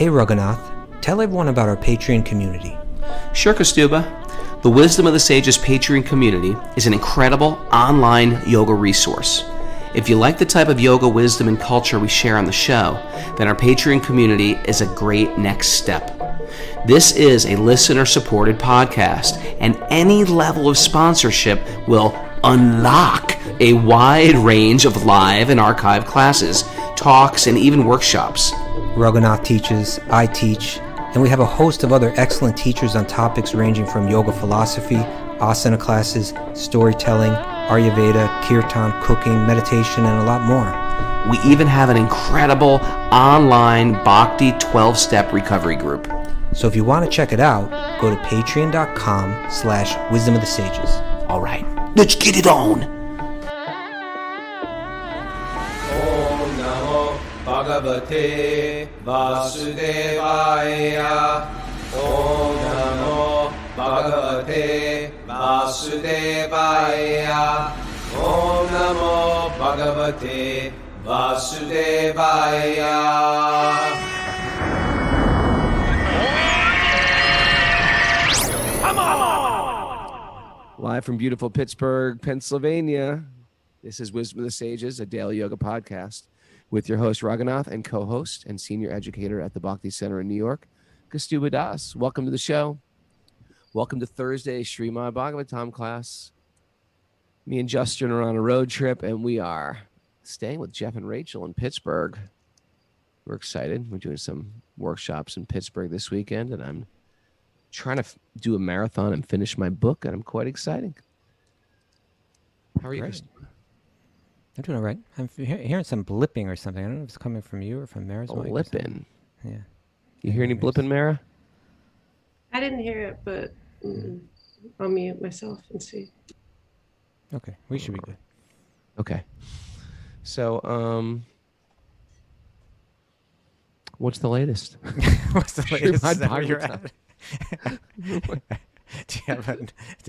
Hey Raghunath, tell everyone about our Patreon community. Sure, Kaustubha. The Wisdom of the Sages Patreon community is an incredible online yoga resource. If you like the type of yoga wisdom and culture we share on the show, then our Patreon community is a great next step. This is a listener-supported podcast, and any level of sponsorship will unlock a wide range of live and archived classes, talks, and even workshops. Raghunath teaches, I teach, and we have a host of other excellent teachers on topics ranging from yoga philosophy, asana classes, storytelling, Ayurveda, kirtan, cooking, meditation, and a lot more. We even have an incredible online Bhakti 12-step recovery group. So if you want to check it out, go to patreon.com/wisdom of the sages. All right, let's get it on. Om Namo Bhagavate Vasudevaya. Om Namo Bhagavate Vasudevaya. Om Namo Bhagavate Vasudevaya. Live from beautiful Pittsburgh, Pennsylvania, this is Wisdom of the Sages, a daily yoga podcast with your host, Raghunath, and co-host and senior educator at the Bhakti Center in New York, Kaustubha Das. Welcome to the show. Welcome to Thursday's Srimad Bhagavatam class. Me and Justin are on a road trip, and we are staying with Jeff and Rachel in Pittsburgh. We're excited. We're doing some workshops in Pittsburgh this weekend, and I'm trying to do a marathon and finish my book, and I'm quite excited. How are you, Great. Kaustubha? I'm doing all right. I'm hearing some blipping or something. I don't know if it's coming from you or from Mara's mic. Blipping. Yeah. You hear any blipping, Mara? I didn't hear it, but I'll mute myself and see. Okay, we should be good. Okay. So, what's the latest? What's the latest? Srimad Is that where you're Bhagavatam. at? Do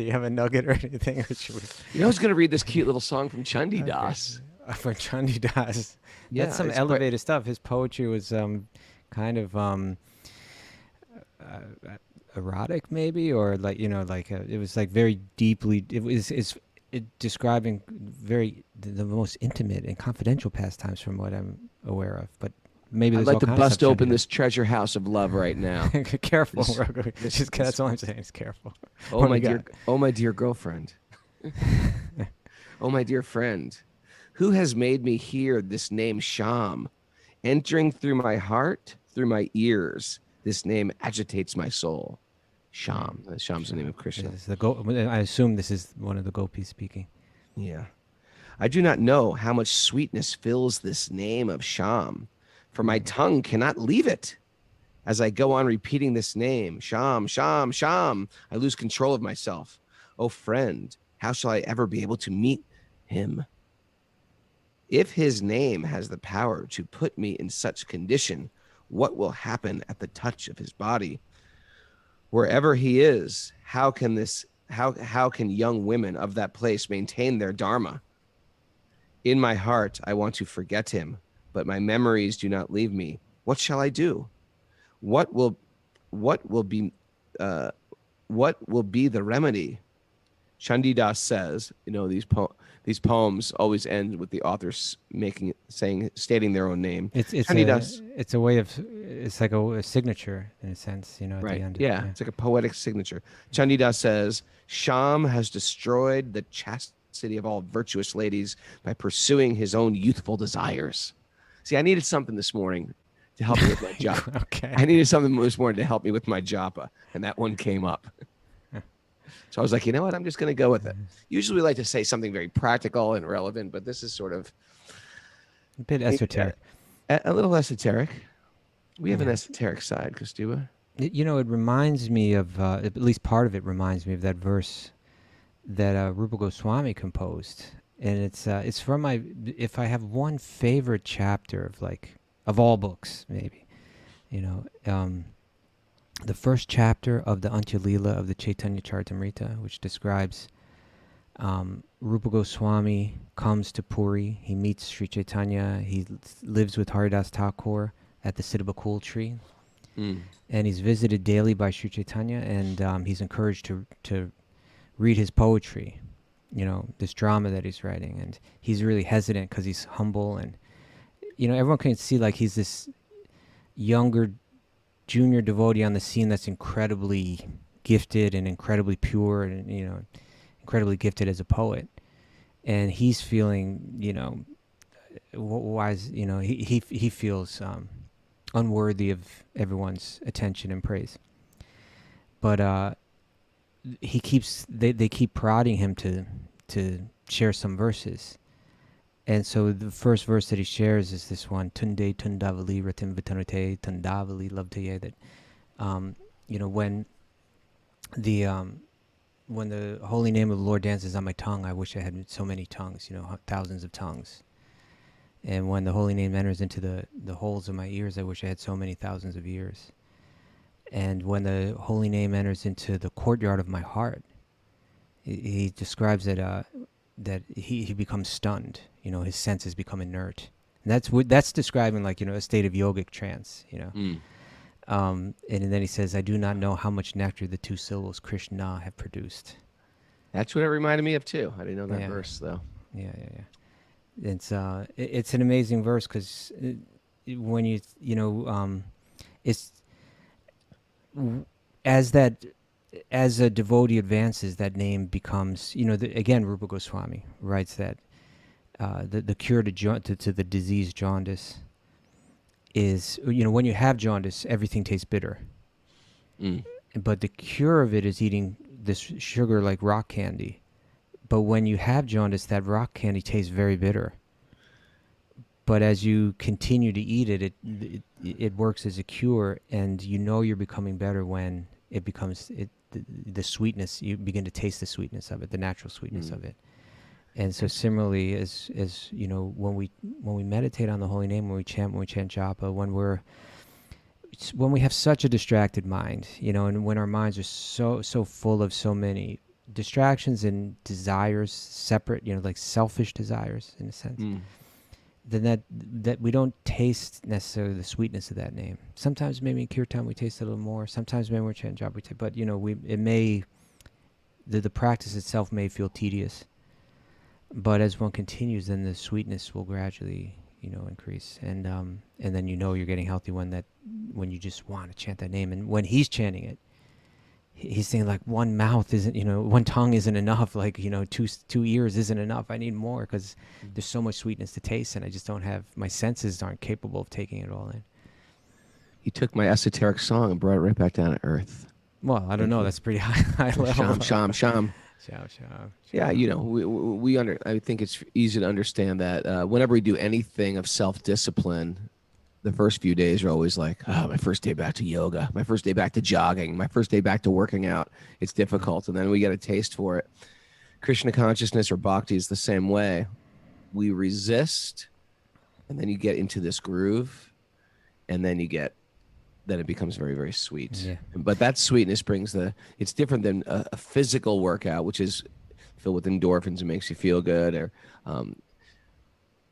you have a nugget or anything? Or should we... You know, I was going to read this cute little song from Candi Das. For Candi Das. Yeah, That's some it's elevated stuff. His poetry was kind of erotic, maybe, or like, you know, like it was like very deeply. It describing the most intimate and confidential pastimes from what I'm aware of. But maybe I'd there's like to bust open this treasure house of love right now. Careful, that's all I'm saying. Is careful. Oh my dear girlfriend. Oh my dear friend, who has made me hear this name Sham, entering through my heart, through my ears? This name agitates my soul. Sham. Sham's the name of Krishna. I assume this is one of the gopis speaking. Yeah. I do not know how much sweetness fills this name of Sham, for my tongue cannot leave it. As I go on repeating this name, Sham, Sham, Sham, I lose control of myself. Oh, friend, how shall I ever be able to meet him? If his name has the power to put me in such condition, what will happen at the touch of his body? Wherever he is, how can young women of that place maintain their dharma? In my heart, I want to forget him, but my memories do not leave me. What shall I do? What will be the remedy? Chandidas says, you know, these poems always end with the authors stating their own name. It's a way of, it's like a signature in a sense, you know, at right. the end. Yeah, it's like a poetic signature. Chandidas says, Sham has destroyed the chastity of all virtuous ladies by pursuing his own youthful desires. See, I needed something this morning to help me with my japa. Okay. I needed something this morning to help me with my japa, and that one came up. So I was like, you know what? I'm just going to go with it. Usually we like to say something very practical and relevant, but this is sort of a bit esoteric. A little esoteric. We have an esoteric side, Kaustubha. You know, it reminds me of, at least part of it reminds me of that verse that Rupa Goswami composed. And it's from if I have one favorite chapter of all books, maybe, you know, the first chapter of the Antya Leela of the Chaitanya Charitamrita, which describes Rupa Goswami comes to Puri, he meets Sri Chaitanya, he lives with Haridas Thakur at the Siddhabakul tree, And he's visited daily by Sri Chaitanya, and he's encouraged to read his poetry, this drama that he's writing. And he's really hesitant because he's humble, and everyone can see like he's this younger junior devotee on the scene that's incredibly gifted and incredibly pure, and incredibly gifted as a poet. And he's feeling, why is, he feels unworthy of everyone's attention and praise. But they keep prodding him to share some verses. And so the first verse that he shares is this one, Tunde Tundavali Ratim Vitanute Tundavali Labtaye, that when the holy name of the Lord dances on my tongue, I wish I had so many tongues, thousands of tongues. And when the holy name enters into the holes of my ears, I wish I had so many thousands of ears. And when the holy name enters into the courtyard of my heart, he describes that he becomes stunned. His senses become inert. And that's describing like a state of yogic trance. And then he says, I do not know how much nectar the two syllables Krishna have produced. That's what it reminded me of too. I didn't know that verse though. Yeah. It's an amazing verse because when it's as a devotee advances, that name becomes, again, Rupa Goswami writes that the cure to the disease jaundice is, when you have jaundice, everything tastes bitter. But the cure of it is eating this sugar like rock candy. But when you have jaundice, that rock candy tastes very bitter. But as you continue to eat it, it works as a cure, and you're becoming better when it becomes the sweetness. You begin to taste the sweetness of it, the natural sweetness of it. And so similarly, as when we meditate on the holy name, when we chant japa, when we have such a distracted mind, and when our minds are so full of so many distractions and desires, separate, like selfish desires in a sense, then that we don't taste necessarily the sweetness of that name. Sometimes maybe in kirtan we taste it a little more. Sometimes maybe we're chanting japa, but the practice itself may feel tedious. But as one continues, then the sweetness will gradually, increase, and then you're getting healthy when you just want to chant that name. And when he's chanting it, he's saying like one tongue isn't enough, like two ears isn't enough. I need more because there's so much sweetness to taste, and I just don't have, my senses aren't capable of taking it all in. You took my esoteric song and brought it right back down to earth. Well, I don't know. That's pretty high level. Sham. Yeah, I think it's easy to understand that whenever we do anything of self-discipline, the first few days are always like, my first day back to yoga, my first day back to jogging, my first day back to working out. It's difficult, and then we get a taste for it. Krishna consciousness or bhakti is the same way. We resist, and then you get into this groove, and then it becomes very, very sweet. Yeah. But that sweetness it's different than a physical workout, which is filled with endorphins and makes you feel good. Or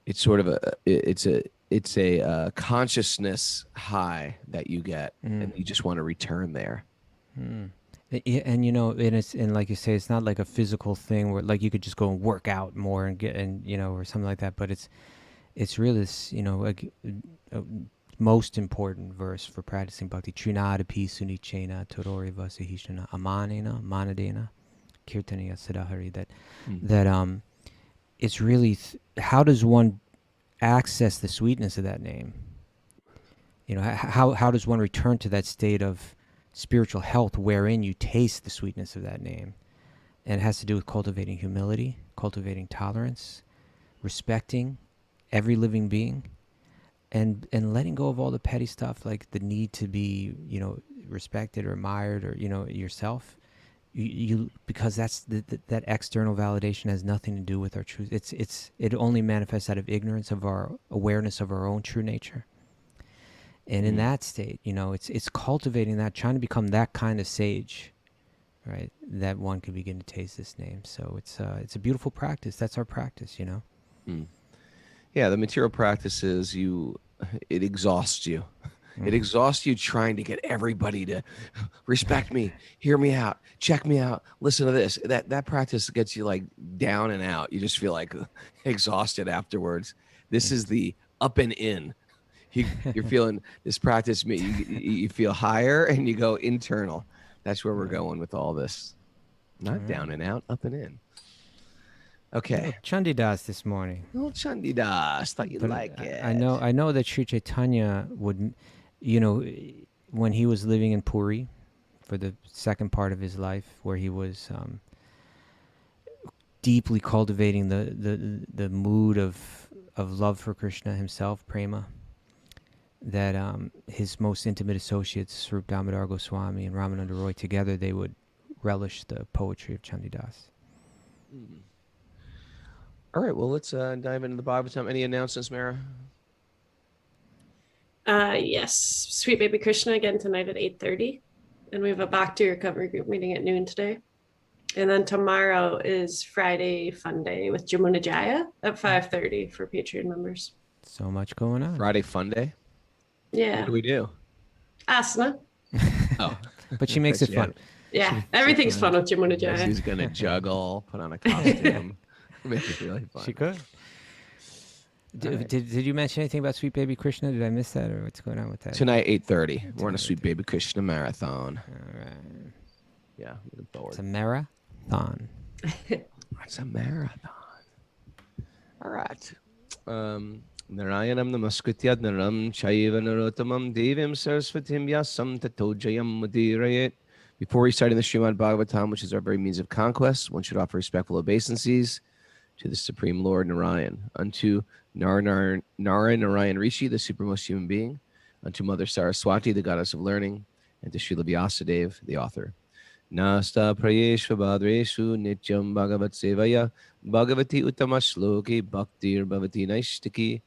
it's sort of it's a consciousness high that you get, and you just want to return there. And and like you say, it's not like a physical thing where like you could just go and work out more or something like that. But it's really this, most important verse for practicing bhakti. Trinadapi sunichena todori vasihishana amanena manadena kirtaniya sadahari. That it's really how does one access the sweetness of that name? How does one return to that state of spiritual health wherein you taste the sweetness of that name? And it has to do with cultivating humility, cultivating tolerance, respecting every living being, and letting go of all the petty stuff, like the need to be, respected or admired or, yourself. Because that's that external validation has nothing to do with our truth. It only manifests out of ignorance of our awareness of our own true nature. And in that state, it's cultivating that, trying to become that kind of sage, right? That one can begin to taste this name. So it's a beautiful practice. That's our practice, Yeah, the material practices it exhausts you. It exhausts you trying to get everybody to respect me, hear me out, check me out, listen to this. That practice gets you like down and out. You just feel like exhausted afterwards. This is the up and in. You're feeling this practice. You feel higher and you go internal. That's where we're going with all this. Not down and out, up and in. Okay. Chandi Das this morning. Little Chandi Das. Thought you'd But like it. I know that Sri Chaitanya would, when he was living in Puri for the second part of his life, where he was deeply cultivating the mood of love for Krishna himself, prema, that his most intimate associates, Swarup Damodar Goswami and Ramananda Roy, together, they would relish the poetry of Chandi Das. All right, well, let's dive into the Bhagavatam. Any announcements, Mara? Yes, Sweet Baby Krishna again tonight at 8:30, and we have a Bhakti recovery group meeting at noon today. And then tomorrow is Friday Fun Day with Jamuna Jaya at 5:30 for Patreon members. So much going on. Friday Fun Day? Yeah. What do we do? Asana. Oh. But she makes it fun. Yeah, everything's fun with Jamuna Jaya. She's going to juggle, put on a costume. Make it really fun. She could. Did you mention anything about Sweet Baby Krishna? Did I miss that, or what's going on with that? Tonight, 8:30. We're on a Sweet Baby Krishna marathon. All right. Yeah, looking forward. It's a marathon. It's a marathon. All right. Narayanam namaskritya naram chaiva narottamam devim saraswatim yasam tato jayam mudirayet. Before reciting the Srimad Bhagavatam, which is our very means of conquest, one should offer respectful obeisances to the Supreme Lord Narayan, unto Narayan Rishi, the supremmost human being, unto Mother Saraswati, the goddess of learning, and to Srila Vyasadeva, the author. Nasta prayeshva badreshu nityam bhagavat sevaya bhagavati uttama shloki bhaktir bhavati naishtiki.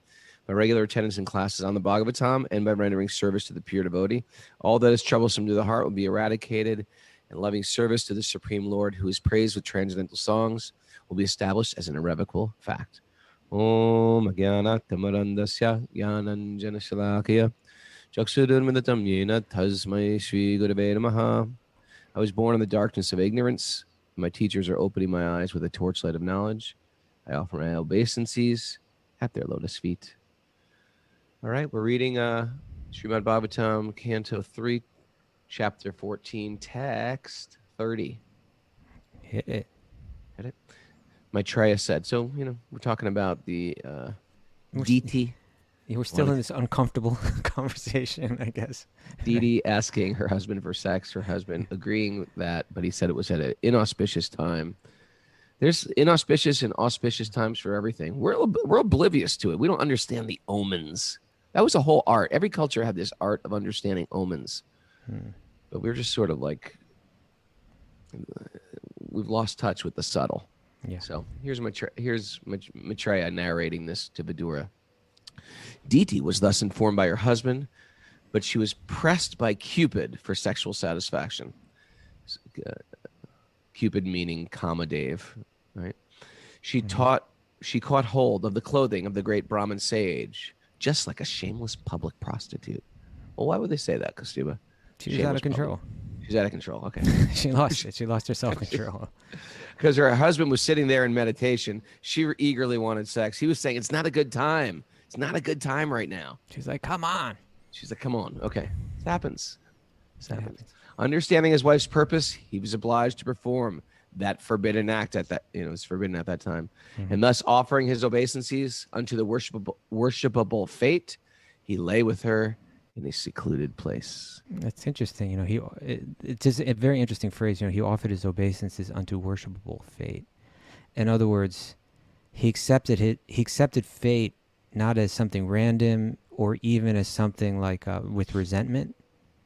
By regular attendance in classes on the Bhagavatam and by rendering service to the pure devotee, all that is troublesome to the heart will be eradicated, and loving service to the Supreme Lord, who is praised with transcendental songs, will be established as an irrevocable fact. Om Agyanat Tamarandasya Gyananjana Shalakya Chakshudurmidatam Yena Tasmai Shri Gurave Namaha. I was born in the darkness of ignorance. My teachers are opening my eyes with a torchlight of knowledge. I offer my obeisances at their lotus feet. All right, we're reading Srimad Bhagavatam, Canto 3, Chapter 14, Text 30. Hit it. Hit it. Maitreya said, so, we're talking about the Diti. We're still in this uncomfortable conversation, I guess. Diti asking her husband for sex, her husband agreeing that, but he said it was at an inauspicious time. There's inauspicious and auspicious times for everything. We're oblivious to it. We don't understand the omens. That was a whole art. Every culture had this art of understanding omens. But we're just sort of like, we've lost touch with the subtle. Yeah. So here's Maitreya narrating this to Vidura. Diti was thus informed by her husband, but she was pressed by Cupid for sexual satisfaction. Cupid meaning Kamadev, right? She caught hold of the clothing of the great Brahmin sage, just like a shameless public prostitute. Well, why would they say that, Kaustubha? She's out of control. She's out of control. Okay. She lost it. She lost her self-control. Because her husband was sitting there in meditation. She eagerly wanted sex. He was saying, it's not a good time. It's not a good time right now. She's like, come on. She's like, come on. Okay. This happens. Understanding his wife's purpose, he was obliged to perform that forbidden act at that, it was forbidden at that time. And thus offering his obeisances unto the worshipable fate, he lay with her in a secluded place. That's interesting. It's just a very interesting phrase. He offered his obeisances unto worshipable fate. In other words, he accepted fate not as something random or even as something like with resentment,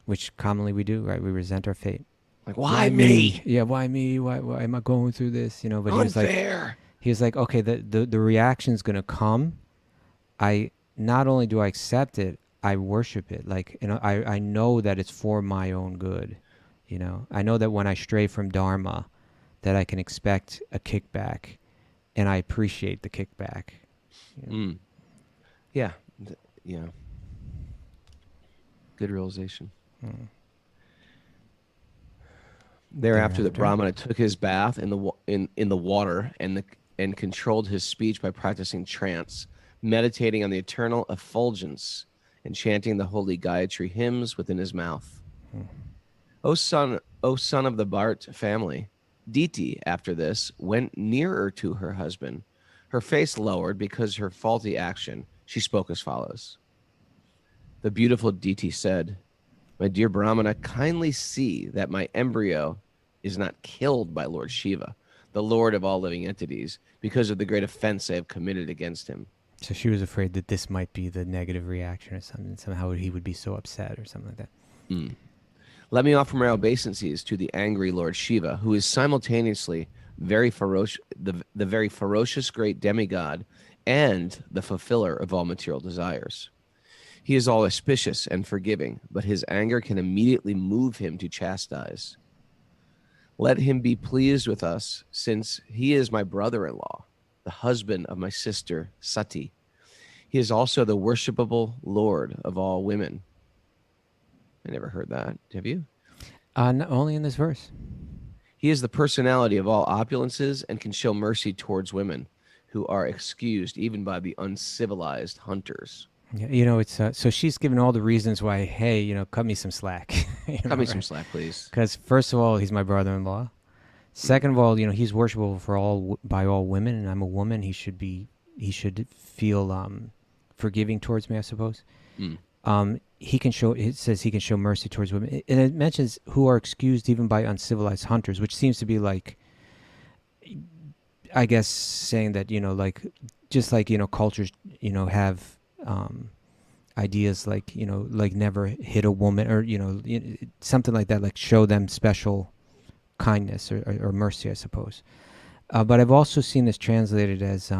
which commonly we do, right? We resent our fate. Like, why me? Yeah, why me? Why am I going through this? But unfair. He was like, okay, the reaction's gonna come. I not only do I accept it, I worship it. I know that it's for my own good. I know that when I stray from dharma, that I can expect a kickback, and I appreciate the kickback. Yeah. Yeah. Good realization. Hmm. Thereafter, the Thereafter. Brahmana took his bath in the water and controlled his speech by practicing trance, meditating on the eternal effulgence and chanting the holy Gayatri hymns within his mouth. Hmm. O son of the Bharat family, Diti, after this, went nearer to her husband, her face lowered because her faulty action. She spoke as follows. The beautiful Diti said, my dear Brahmana, kindly see that my embryo is not killed by Lord Shiva, the Lord of all living entities, because of the great offense I have committed against him. So she was afraid that this might be the negative reaction or something. Somehow he would be so upset or something like that. Mm. Let me offer my obeisances to the angry Lord Shiva, who is simultaneously very ferocious, the very ferocious great demigod and the fulfiller of all material desires. He is all auspicious and forgiving, but his anger can immediately move him to chastise. Let him be pleased with us, since he is my brother-in-law, the husband of my sister Sati. He is also the worshipable Lord of all women. I never heard that. Have you? Not only in this verse. He is the personality of all opulences and can show mercy towards women who are excused even by the uncivilized hunters. Yeah, it's so she's given all the reasons why. Hey, cut me some slack. Cut me some slack, please. Because first of all, he's my brother-in-law. Second of all, he's worshipable by all women, and I'm a woman. He should feel forgiving towards me, I suppose. Mm. It says he can show mercy towards women, and it mentions who are excused even by uncivilized hunters, which seems to be like, I guess, saying that just like cultures have ideas like never hit a woman or something like that, like show them special kindness or mercy, I suppose. But I've also seen this translated as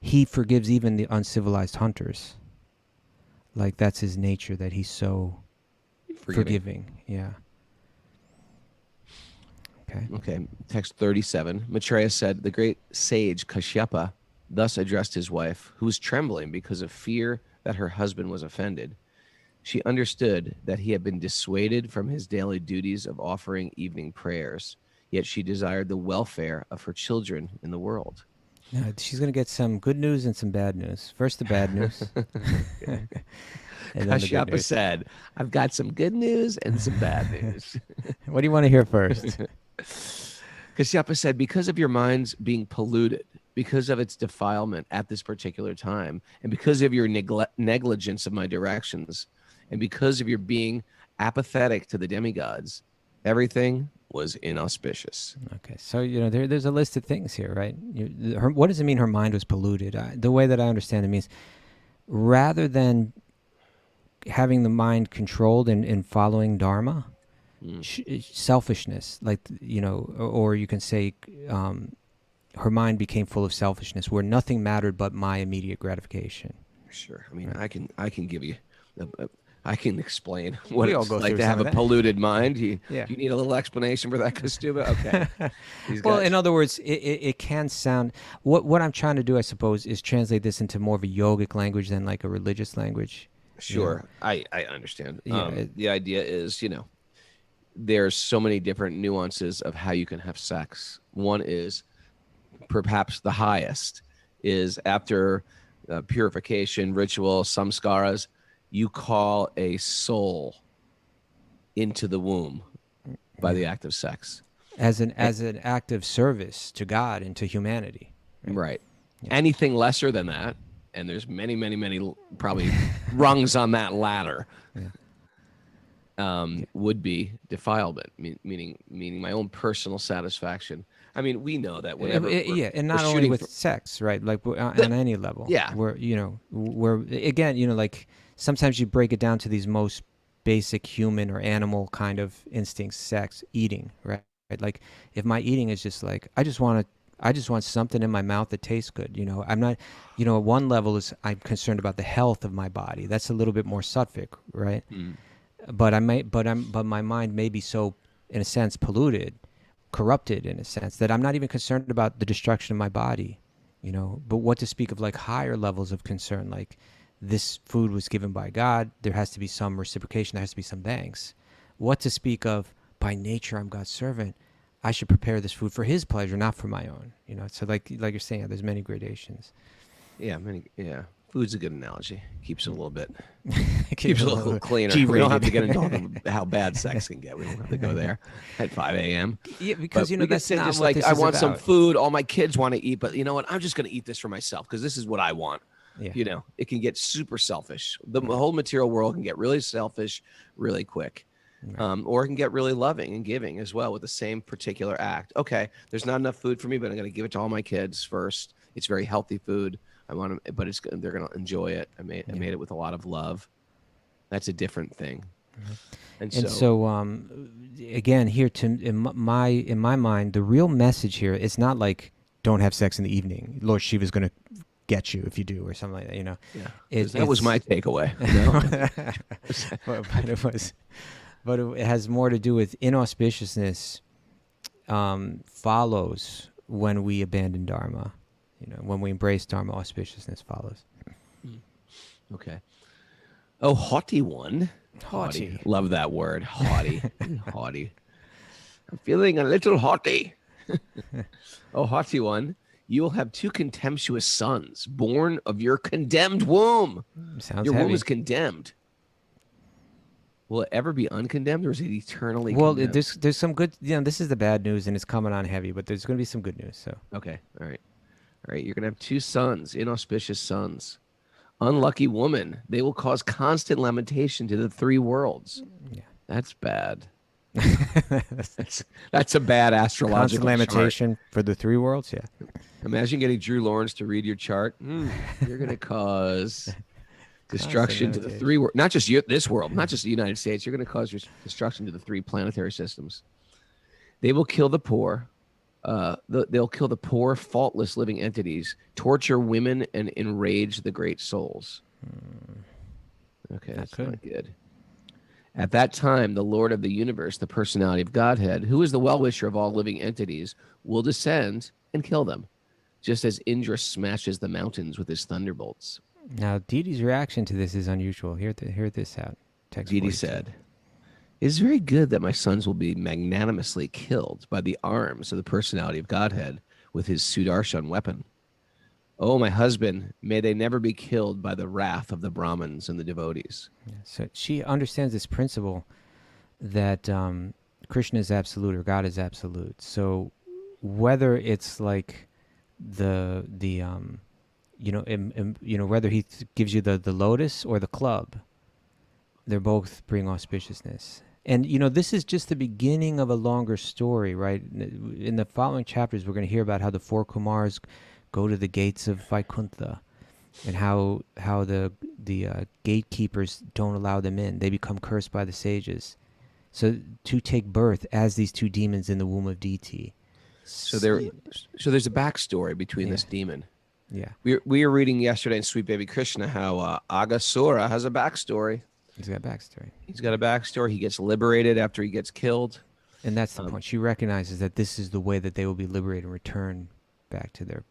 he forgives even the uncivilized hunters. Like that's his nature, that he's so forgiving. Yeah. Okay. Text 37. Maitreya said, the great sage Kasyapa thus addressed his wife, who was trembling because of fear that her husband was offended. She understood that he had been dissuaded from his daily duties of offering evening prayers, yet she desired the welfare of her children in the world. Now, she's going to get some good news and some bad news. First, the bad news. Kasyapa said, I've got some good news and some bad news. What do you want to hear first? Kasyapa said, because of your mind's being polluted, because of its defilement at this particular time, and because of your negligence of my directions, and because of your being apathetic to the demigods, everything was inauspicious. Okay, so there's a list of things here, right? What does it mean her mind was polluted? The way that I understand it means, rather than having the mind controlled and following dharma, selfishness, like or you can say her mind became full of selfishness, where nothing mattered but my immediate gratification. Sure. I mean, right. I can give you I can explain what it's like to have a that. Polluted mind. You need a little explanation for that, Kaustubha? Okay. Well, in other words, it can sound... What I'm trying to do, I suppose, is translate this into more of a yogic language than like a religious language. Sure. I understand. Yeah, the idea is, there's so many different nuances of how you can have sex. One is perhaps the highest is after purification, ritual, samskaras, you call a soul into the womb by the act of sex. As an act of service to God and to humanity. Right. Yeah. Anything lesser than that, and there's many, many, many probably rungs on that ladder, would be defilement, meaning my own personal satisfaction. I mean, we know that whenever and not only with sex, right? Like on any level. Yeah. Where again, like sometimes you break it down to these most basic human or animal kind of instincts, sex, eating, right? Like if my eating is just like, I just want something in my mouth that tastes good. I'm not, at one level is I'm concerned about the health of my body. That's a little bit more sattvic, right? But my mind may be so, in a sense, polluted, corrupted in a sense, that I'm not even concerned about the destruction of my body, but what to speak of like higher levels of concern, like this food was given by God. There has to be some reciprocation. There has to be some thanks. What to speak of, by nature, I'm God's servant. I should prepare this food for his pleasure, not for my own. So like you're saying, there's many gradations. Yeah, food's a good analogy. Keeps it a little bit, Keeps keeps it a little cleaner. G-rated. We don't have to get into how bad sex can get. We don't have to go there at 5 a.m. Yeah, because But we could that's say not just what like, this I is want some about. food. All my kids want to eat, but you know what? I'm just going to eat this for myself because this is what I want. Yeah. It can get super selfish. The whole material world can get really selfish really quick. Right. Or it can get really loving and giving as well with the same particular act. Okay, there's not enough food for me, but I'm going to give it to all my kids first. It's very healthy food. I want them, but they're going to enjoy it. I made it with a lot of love. That's a different thing. And so again, here in my mind, the real message here is not like don't have sex in the evening. Lord Shiva's going to get you if you do, or something like that. Yeah, that was my takeaway. But it has more to do with inauspiciousness. Follows when we abandon dharma. When we embrace dharma, auspiciousness follows. Okay. Oh, haughty one. Haughty. Love that word. Haughty. Haughty. I'm feeling a little haughty. Oh, haughty one. You will have 2 contemptuous sons born of your condemned womb. Sounds Your heavy. womb is condemned. Will it ever be uncondemned, or is it eternally Well, condemned? there's some good. This is the bad news, and it's coming on heavy. But there's going to be some good news. So Okay. All right. You're going to have 2 sons, inauspicious sons. Unlucky woman. They will cause constant lamentation to the 3 worlds. Yeah. That's bad. That's a bad astrological constant chart. lamentation for the 3 worlds. Yeah. Imagine getting Drew Lawrence to read your chart. You're going to cause destruction to the 3 worlds. Not just this world, not just the United States. You're going to cause destruction to the 3 planetary systems. They will kill the poor. They'll kill the poor, faultless living entities, torture women, and enrage the great souls. Okay, that's not good. At that time, the Lord of the universe, the personality of Godhead, who is the well-wisher of all living entities, will descend and kill them, just as Indra smashes the mountains with his thunderbolts. Now, Diti's reaction to this is unusual. Hear this out. Text Diti 42. said, "It is very good that my sons will be magnanimously killed by the arms of the personality of Godhead with his Sudarshan weapon. Oh, my husband, may they never be killed by the wrath of the Brahmins and the devotees." Yeah, so she understands this principle that Krishna is absolute or God is absolute. So whether it's like whether he gives you the lotus or the club, they're both bring auspiciousness. And, this is just the beginning of a longer story, right? In the following chapters, we're going to hear about how the 4 Kumars go to the gates of Vaikuntha and how the gatekeepers don't allow them in. They become cursed by the sages. So to take birth as these 2 demons in the womb of Diti. So there's a backstory between this demon. Yeah. We were reading yesterday in Sweet Baby Krishna how Aghasura has a backstory. He's got a backstory. He's got a backstory. He gets liberated after he gets killed. And that's the point. She recognizes that this is the way that they will be liberated and return back to their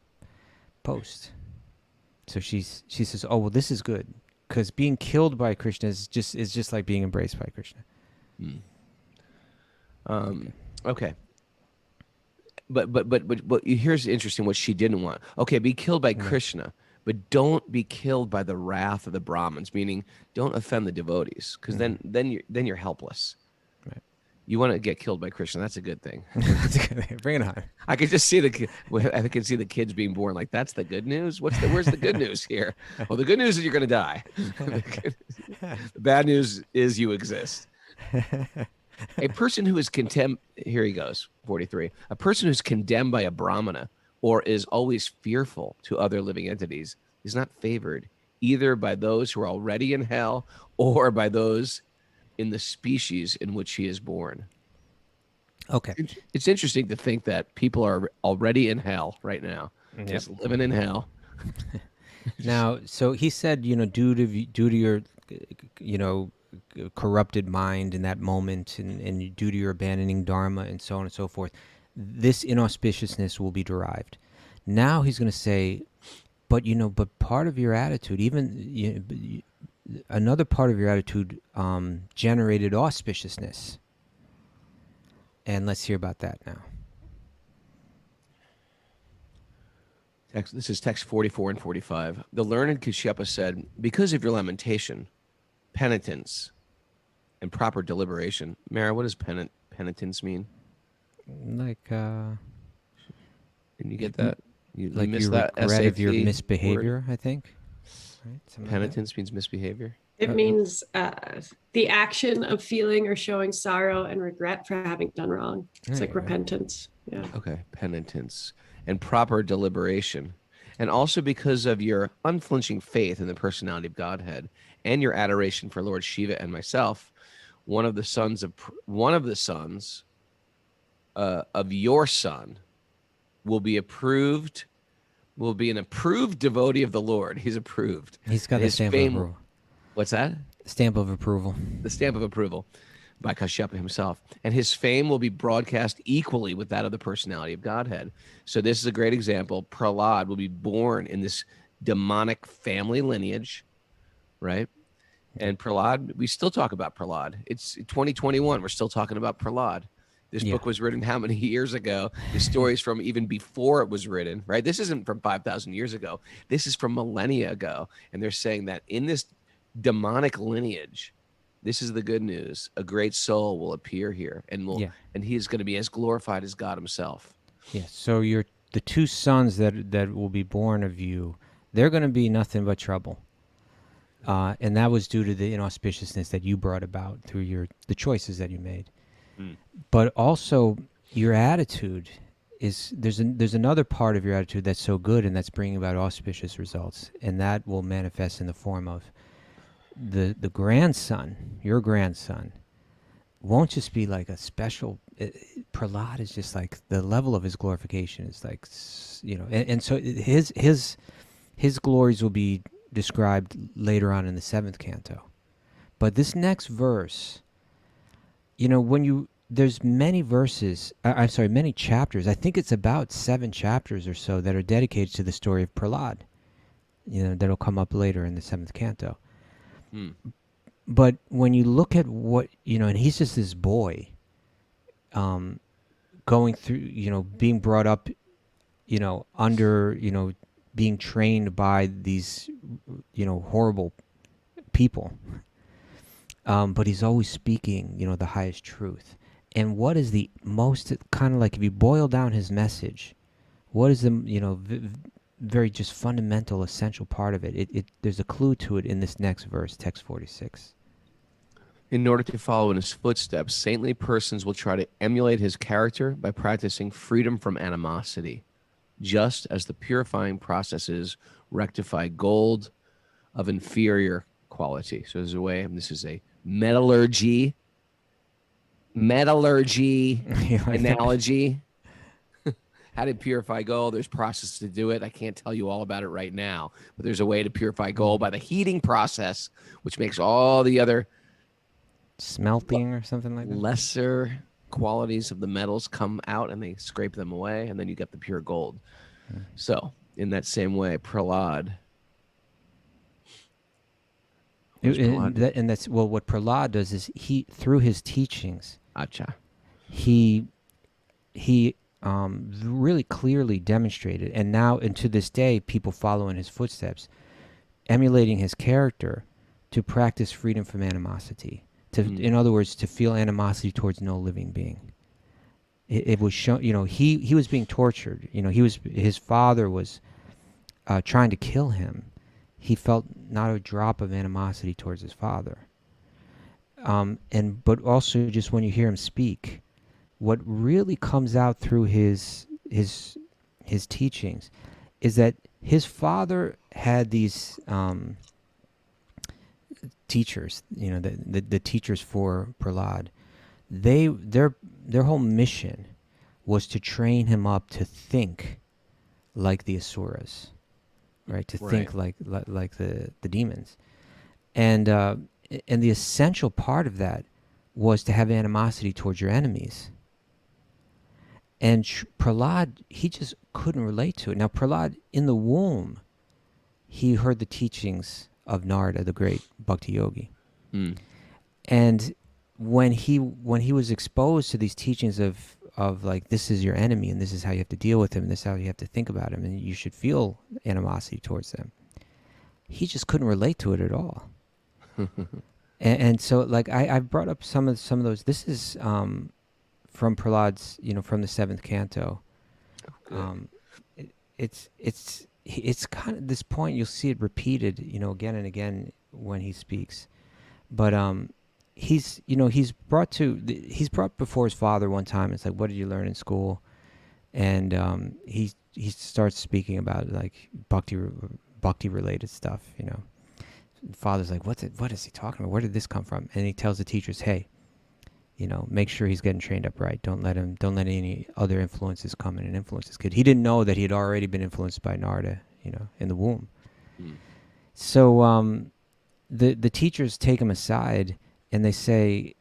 post. So she says, "Oh, well, this is good, because being killed by Krishna is just like being embraced by Krishna." Okay. But here's interesting what she didn't want. Okay, be killed by Krishna, but don't be killed by the wrath of the Brahmins, meaning don't offend the devotees, because then you're helpless. Right. You want to get killed by Krishna. That's a good thing. Bring it on. I could just see I can see the kids being born. Like, that's the good news. Where's the good news here? Well, the good news is you're going to die. The bad news is you exist. A person who is condemned, here he goes, 43. A person who's condemned by a brahmana or is always fearful to other living entities is not favored either by those who are already in hell or by those in the species in which he is born. Okay. It's interesting to think that people are already in hell right now, just living in hell. Now, so he said, due to your, corrupted mind in that moment, and due to your abandoning dharma and so on and so forth, this inauspiciousness will be derived. Now he's going to say, but part of your attitude, another part of your attitude generated auspiciousness. And let's hear about that now. This is text 44 and 45. The learned Kasyapa said, because of your lamentation, penitence, and proper deliberation. Mara, what does penitence mean? Like, Can you get that? You like missed you that regret of your SAT misbehavior, word? I think. Right? Something like that. Penitence means misbehavior. It means the action of feeling or showing sorrow and regret for having done wrong. It's There like you go. repentance. Yeah. Okay, penitence and proper deliberation. And also because of your unflinching faith in the personality of Godhead and your adoration for Lord Shiva and myself, one of the sons of your son will be an approved devotee of the Lord. He's approved. He's got And the his stamp of fame- approval. What's that? Stamp of approval. The stamp of approval by Kasyapa himself. And his fame will be broadcast equally with that of the personality of Godhead. So this is a great example. Prahlad will be born in this demonic family lineage, right? And Prahlad, we still talk about Prahlad. It's 2021. We're still talking about Prahlad. This Yeah. book was written how many years ago? The story's from even before it was written, right? This isn't from 5,000 years ago. This is from millennia ago. And they're saying that in this demonic lineage, this is the good news. A great soul will appear here, and and he is going to be as glorified as God himself. Yeah. So the two sons that will be born of you, they're going to be nothing but trouble. And that was due to the inauspiciousness that you brought about through the choices that you made. But also your attitude is there's another part of your attitude that's so good and that's bringing about auspicious results, and that will manifest in the form of the grandson. Your grandson won't just be like a special. Prahlad is just like the level of his glorification is like, and so his glories will be described later on in the 7th canto. But this next verse, there's many verses, many chapters. I think it's about 7 chapters or so that are dedicated to the story of Prahlad, that'll come up later in the 7th canto. But when you look at what, and he's just this boy, going through, being brought up, under, being trained by these, horrible people. But he's always speaking, the highest truth. And what is the most, kind of like, if you boil down his message, what is the, very just fundamental, essential part of it? There's a clue to it in this next verse, text 46. In order to follow in his footsteps, saintly persons will try to emulate his character by practicing freedom from animosity, just as the purifying processes rectify gold of inferior quality. So there's a way, and this is a metallurgy analogy. How to purify gold. There's processes to do it. I can't tell you all about it right now, but there's a way to purify gold by the heating process, which makes all the other smelting or something like that. Lesser qualities of the metals come out, and they scrape them away, and then you get the pure gold. So in that same way, Prahlad. That's what Prahlad does is he, through his teachings, he really clearly demonstrated, and now and to this day, people follow in his footsteps, emulating his character to practice freedom from animosity. In other words, to feel animosity towards no living being. It was shown, he was being tortured. His father was trying to kill him. He felt not a drop of animosity towards his father. But also just when you hear him speak, what really comes out through his teachings is that his father had these teachers, the teachers for Prahlad. Their whole mission was to train him up to think like the asuras, right? To think like the demons, and the essential part of that was to have animosity towards your enemies. And Prahlad, he just couldn't relate to it. Now, Prahlad, in the womb, he heard the teachings of Narada, the great Bhakti-yogi. Mm. And when he was exposed to these teachings of like, this is your enemy and this is how you have to deal with him and this is how you have to think about him and you should feel animosity towards them, he just couldn't relate to it at all. and so like I brought up some of those. This is from Prahlad's, from the 7th canto. It's kind of this point, you'll see it repeated, again and again when he speaks. But he's brought before his father one time. It's like, what did you learn in school? And he starts speaking about like bhakti related stuff. The father's like, what is he talking about? Where did this come from? And he tells the teachers, hey, make sure he's getting trained up right. Don't let any other influences come in and influence this kid. He didn't know that he had already been influenced by Narada, in the womb. Mm. So the teachers take him aside and they say,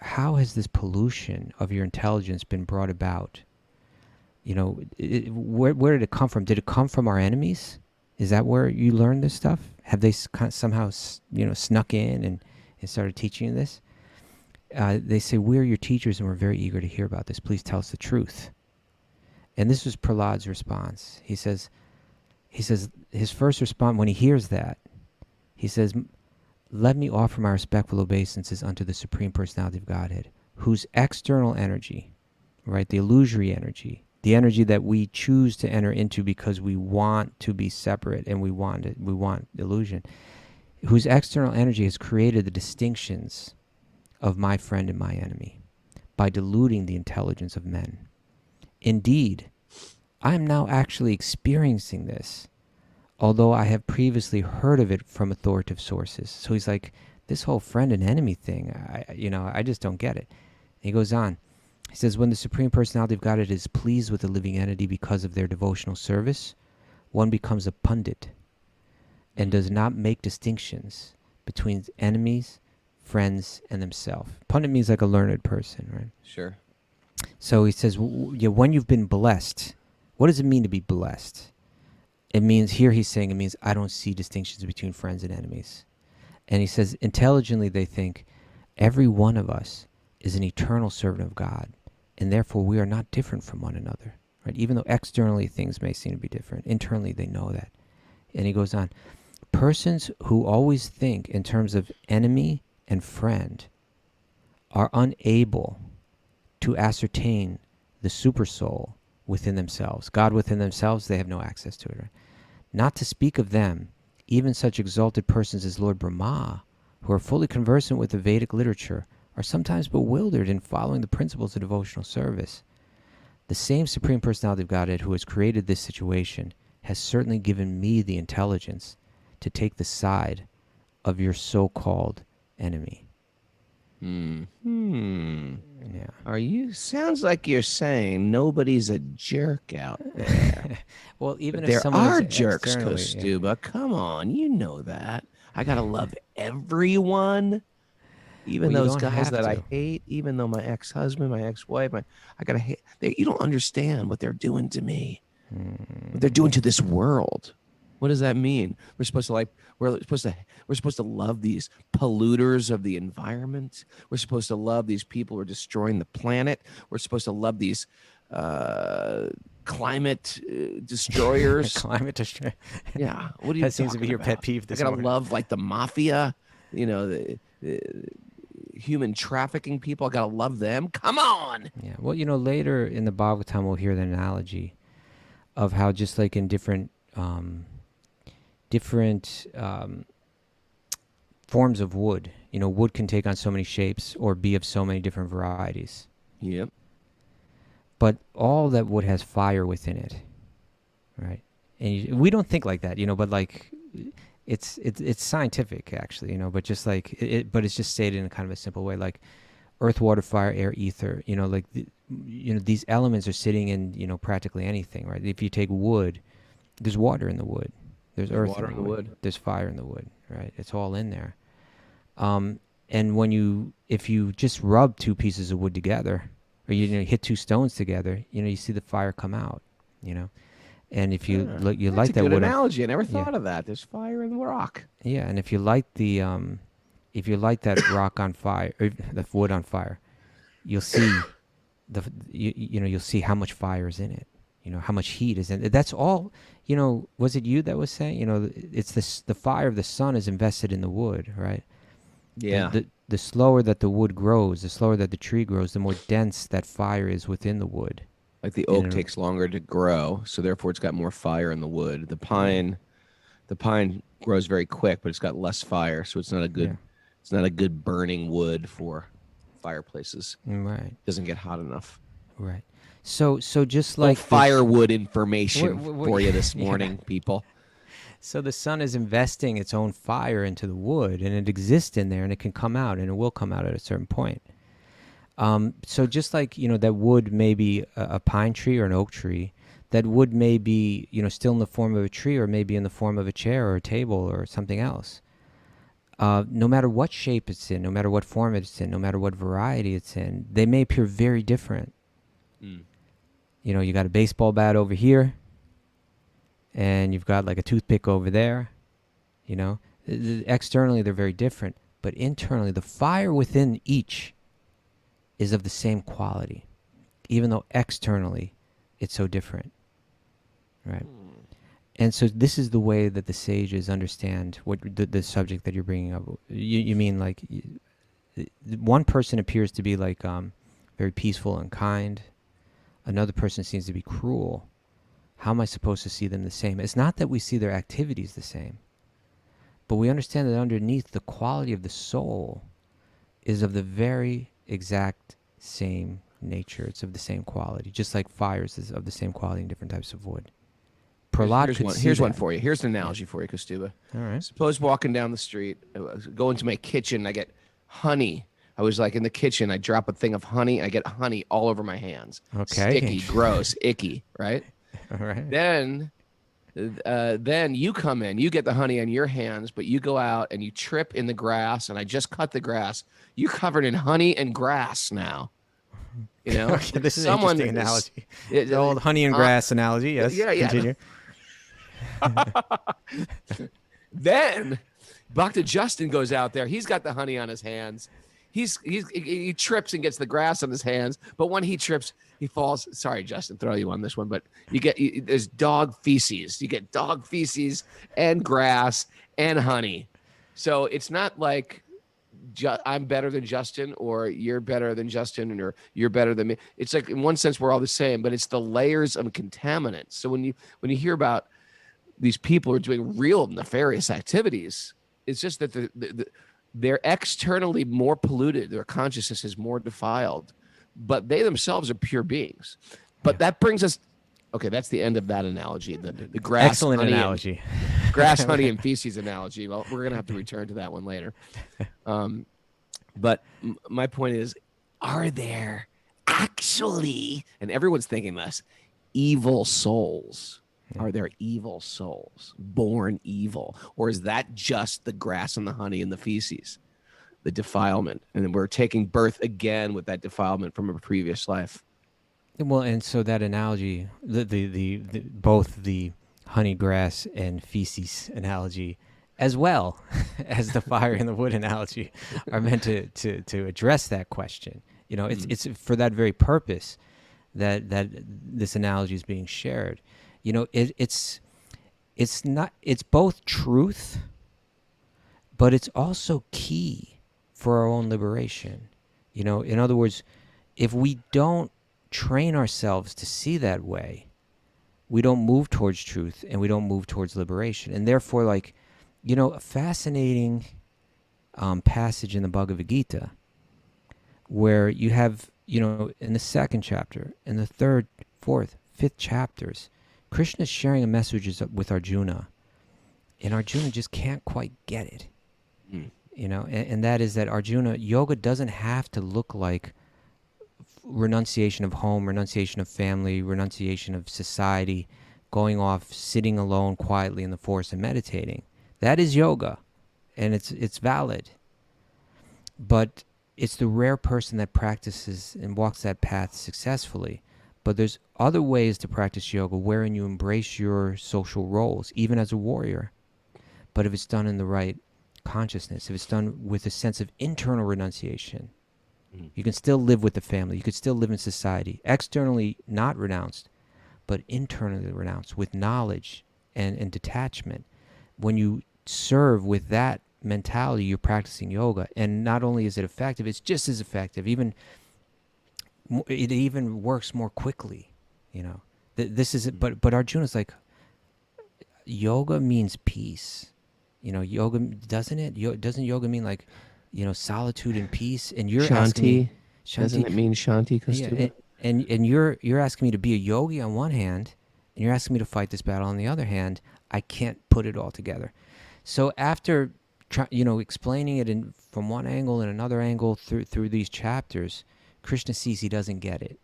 how has this pollution of your intelligence been brought about? Where did it come from? Did it come from our enemies? Is that where you learned this stuff? Have they somehow, snuck in and started teaching you this? They say, we're your teachers and we're very eager to hear about this. Please tell us the truth. And this was Prahlad's response. He says his first response when he hears that, he says, let me offer my respectful obeisances unto the Supreme Personality of Godhead, whose external energy, right, the illusory energy, the energy that we choose to enter into because we want to be separate and we want illusion, whose external energy has created the distinctions of my friend and my enemy by diluting the intelligence of men. Indeed, I am now actually experiencing this, although I have previously heard of it from authoritative sources. So he's like, this whole friend and enemy thing, I just don't get it. And he goes on. He says, when the Supreme Personality of Godhead is pleased with a living entity because of their devotional service, one becomes a pundit and does not make distinctions between enemies, friends, and themselves. Pundit means like a learned person, right? Sure. So he says, when you've been blessed, what does it mean to be blessed? It means, here he's saying, it means I don't see distinctions between friends and enemies. And he says, intelligently they think, every one of us is an eternal servant of God, and therefore we are not different from one another, right? Even though externally things may seem to be different, internally they know that. And he goes on, persons who always think in terms of enemy and friend are unable to ascertain the supersoul within themselves. God within themselves, they have no access to it. Right? Not to speak of them, even such exalted persons as Lord Brahma, who are fully conversant with the Vedic literature, are sometimes bewildered in following the principles of devotional service. The same Supreme Personality of Godhead who has created this situation has certainly given me the intelligence to take the side of your so-called enemy. Yeah. Sounds like you're saying nobody's a jerk out there. Well, even but if there someone are is jerks, externally, Kaustubha. Yeah. Come on, you know that. I gotta love everyone, even those guys that I hate. Even though my ex-husband, my ex-wife, I gotta hate. You don't understand what they're doing to me. What they're doing to this world. What does that mean? We're supposed to love these polluters of the environment. We're supposed to love these people who are destroying the planet. We're supposed to love these climate destroyers. Climate destroyer. Yeah. What do you? That seems to be your pet peeve. I gotta love like the mafia. The human trafficking people. I gotta love them. Come on. Yeah. Well, later in the Bhagavatam, we'll hear the analogy of how just like in different forms of wood. Wood can take on so many shapes or be of so many different varieties. Yep. But all that wood has fire within it, right? And we don't think like that, but like it's scientific actually, but just like but it's just stated in a kind of a simple way, like earth, water, fire, air, ether. Like these elements are sitting in practically anything, right? If you take wood, there's water in the wood. There's earth water in the wood. There's fire in the wood, right? It's all in there. And if you just rub two pieces of wood together, or you hit two stones together, you see the fire come out, And if you you That's light a that good wood analogy. I never yeah. thought of that. There's fire in the rock. Yeah, and if you light if you light that rock on fire, or the wood on fire, you'll see you'll see how much fire is in it. How much heat is in it. That's all. Was it you that was saying? It's the fire of the sun is invested in the wood, right? Yeah. The slower that the wood grows, the slower that the tree grows, the more dense that fire is within the wood. Like the And oak takes longer to grow, so therefore it's got more fire in the wood. The pine grows very quick, but it's got less fire, so it's not a good burning wood for fireplaces. Right. It doesn't get hot enough. Right. So just Like like firewood information Wait, for you this yeah. morning, people. So the sun is investing its own fire into the wood, and it exists in there, and it can come out, and it will come out at a certain point. So just like that wood may be a pine tree or an oak tree, that wood may be still in the form of a tree, or maybe in the form of a chair or a table or something else. No matter what shape it's in, no matter what form it's in, no matter what variety it's in, they may appear very different. Mm. You got a baseball bat over here, and you've got like a toothpick over there. Externally they're very different, but internally the fire within each is of the same quality, even though externally it's so different, right? And so this is the way that the sages understand what the subject that you're bringing up. You mean like one person appears to be like very peaceful and kind, another person seems to be cruel. How am I supposed to see them the same? It's not that we see their activities the same, but we understand that underneath, the quality of the soul is of the very exact same nature. It's of the same quality, just like fires is of the same quality in different types of wood. Prahlad Here's one for you. Here's an analogy for you, Kaustubha. All right. Suppose walking down the street, go into my kitchen, I get honey. I was like in the kitchen, I drop a thing of honey, I get honey all over my hands. Okay. Sticky, gross, icky, right? All right. Then you come in, you get the honey on your hands, but you go out and you trip in the grass, and I just cut the grass. You covered in honey and grass now. Okay, this is an interesting analogy. The old honey and grass analogy. Yes. Yeah. Continue. Then Bhakti Justin goes out there. He's got the honey on his hands. He trips and gets the grass on his hands. But when he trips, he falls. Sorry, Justin, throw you on this one. But there's dog feces. You get dog feces and grass and honey. So it's not like I'm better than Justin, or you're better than Justin, or you're better than me. It's like in one sense we're all the same, but it's the layers of contaminants. So when you hear about these people who are doing real nefarious activities, it's just that they're externally more polluted. Their consciousness is more defiled, but they themselves are pure beings. But that brings us. Okay, that's the end of that analogy. The grass. Excellent analogy. Grass, honey, and feces analogy. Well, we're gonna have to return to that one later. But my point is, are there actually, and everyone's thinking this, evil souls? Are there evil souls born evil, or is that just the grass and the honey and the feces, the defilement, and then we're taking birth again with that defilement from a previous life? Well, and so that analogy, the both the honey, grass, and feces analogy, as well as the fire and the wood analogy, are meant to address that question. It's for that very purpose that this analogy is being shared. It's both truth, but it's also key for our own liberation. In other words, if we don't train ourselves to see that way, we don't move towards truth, and we don't move towards liberation. And therefore, a fascinating passage in the Bhagavad Gita, where you have, in the second chapter, in the third, fourth, fifth chapters, Krishna is sharing a message with Arjuna, and Arjuna just can't quite get it. And that is that Arjuna, yoga doesn't have to look like renunciation of home, renunciation of family, renunciation of society, going off, sitting alone quietly in the forest and meditating. That is yoga, and it's valid. But it's the rare person that practices and walks that path successfully. But there's other ways to practice yoga wherein you embrace your social roles, even as a warrior. But if it's done in the right consciousness, if it's done with a sense of internal renunciation, you can still live with the family. You could still live in society. Externally not renounced, but internally renounced with knowledge and detachment. When you serve with that mentality, you're practicing yoga. And not only is it effective, it's just as effective. It even works more quickly. This is it. But Arjuna's like, yoga means peace. Yoga, doesn't it? Doesn't yoga mean like, solitude and peace? And you're asking me, Shanti. Doesn't it mean Shanti, Kaustubha? yeah, and you're asking me to be a yogi on one hand, and you're asking me to fight this battle on the other hand. I can't put it all together. So after explaining it from one angle and another angle through these chapters, Krishna sees he doesn't get it.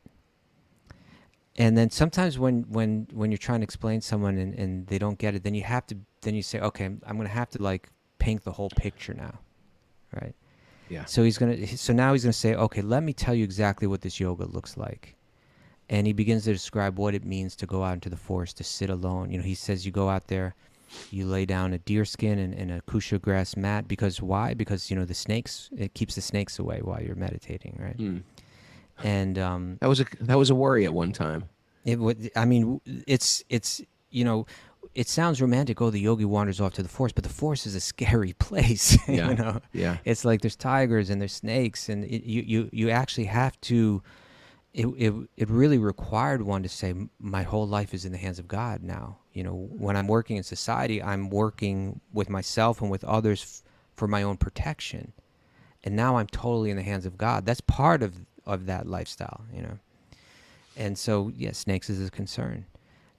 And then sometimes when you're trying to explain someone and they don't get it, then you say, okay, I'm going to have to like paint the whole picture now, right? Yeah. So now he's going to say, okay, let me tell you exactly what this yoga looks like. And he begins to describe what it means to go out into the forest, to sit alone. He says you go out there, you lay down a deer skin and a kusha grass mat. Because why? Because, the snakes, it keeps the snakes away while you're meditating, right? And that was a worry at one time. it would. I mean, it's it sounds romantic. Oh, the yogi wanders off to the forest, but the forest is a scary place. Yeah. Yeah. It's like there's tigers and there's snakes, and you actually have to. It really required one to say, my whole life is in the hands of God now. When I'm working in society, I'm working with myself and with others for my own protection, and now I'm totally in the hands of God. That's part of that lifestyle, And so, yeah, snakes is a concern,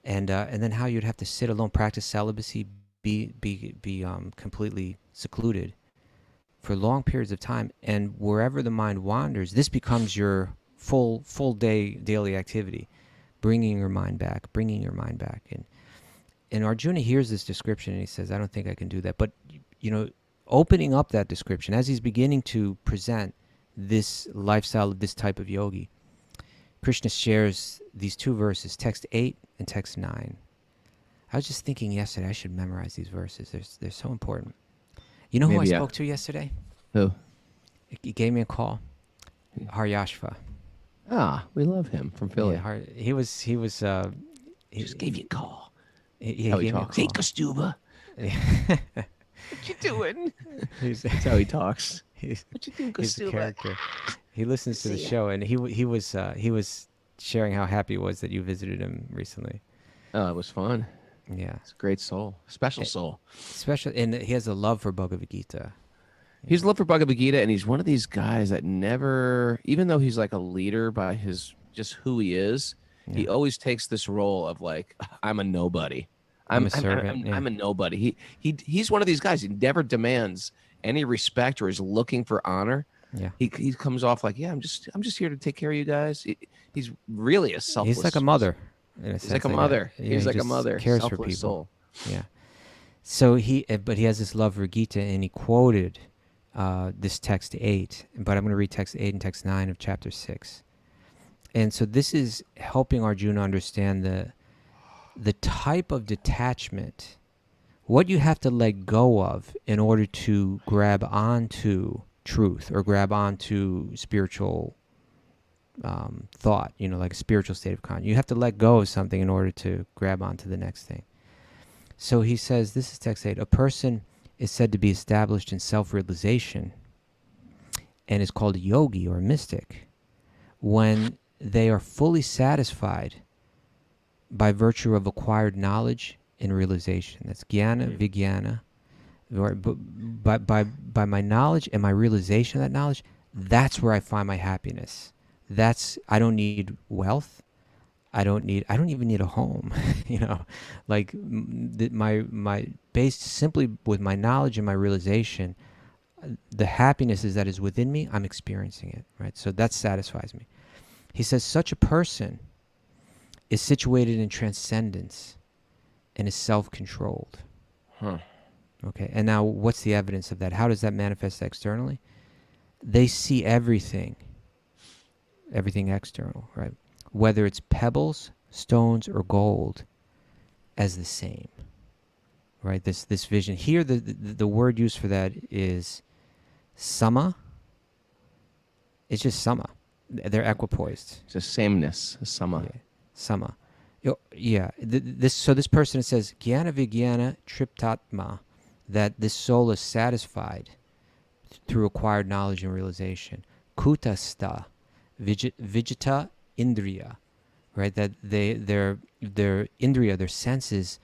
and then how you'd have to sit alone, practice celibacy, be completely secluded for long periods of time, and wherever the mind wanders, this becomes your full day daily activity, bringing your mind back, and Arjuna hears this description and he says, I don't think I can do that. But opening up that description as he's beginning to present this lifestyle of this type of yogi, Krishna shares these two verses, text 8 and text 9. I was just thinking yesterday I should memorize these verses. They're so important. You know who I spoke to yesterday? Who? He gave me a call. Haryashva. Ah, we love him from Philly. Yeah, he Just gave you a call. He How gave he me a talks. Hey, call. Kaustubha. What you doing? That's how he talks. What you doing, He's a Kaustubha? character. He listens to the show, and he was sharing how happy he was that you visited him recently. Oh, it was fun. Yeah, It's a great soul. Special soul. special, and he has a love for Bhagavad Gita. He's love for Bhagavad Gita, and he's one of these guys that never, even though he's like a leader by his just who he is, he always takes this role of like, I'm a nobody. I'm a servant. I'm a nobody. He's one of these guys. He never demands any respect or is looking for honor. Yeah, He comes off like, yeah, I'm just here to take care of you guys. He's really a selfless. he's like a mother. In a He's sense like a that. mother. Yeah, He's he like a just mother. Cares for Selfless people. soul. Yeah. So but he has this love for Gita, and he quoted this text 8, but I'm going to read text 8 and text 9 of chapter 6. And so this is helping Arjuna understand the type of detachment, what you have to let go of in order to grab onto truth or grab onto spiritual thought, like a spiritual state of consciousness. You have to let go of something in order to grab onto the next thing. So he says, this is text 8, a person is said to be established in self-realization and is called a yogi or a mystic when they are fully satisfied by virtue of acquired knowledge and realization. That's jnana, vijnana. By my knowledge and my realization of that knowledge, that's where I find my happiness. I don't need wealth. I don't even need a home, like my based simply with my knowledge and my realization, the happiness that is within me, I'm experiencing it, right? So that satisfies me. He says such a person is situated in transcendence and is self-controlled. Okay, and now what's the evidence of that? How does that manifest externally? They see everything external, right? whether it's pebbles, stones, or gold, as the same. Right? This vision. Here, the word used for that is sama. It's just sama. They're equipoised. It's a sameness, a sama. Yeah. Sama. Yeah. So this person says, Jnana Vijnana Triptatma, that this soul is satisfied through acquired knowledge and realization. Kutasta, Vijita Indriya, right? That their Indriya, their senses,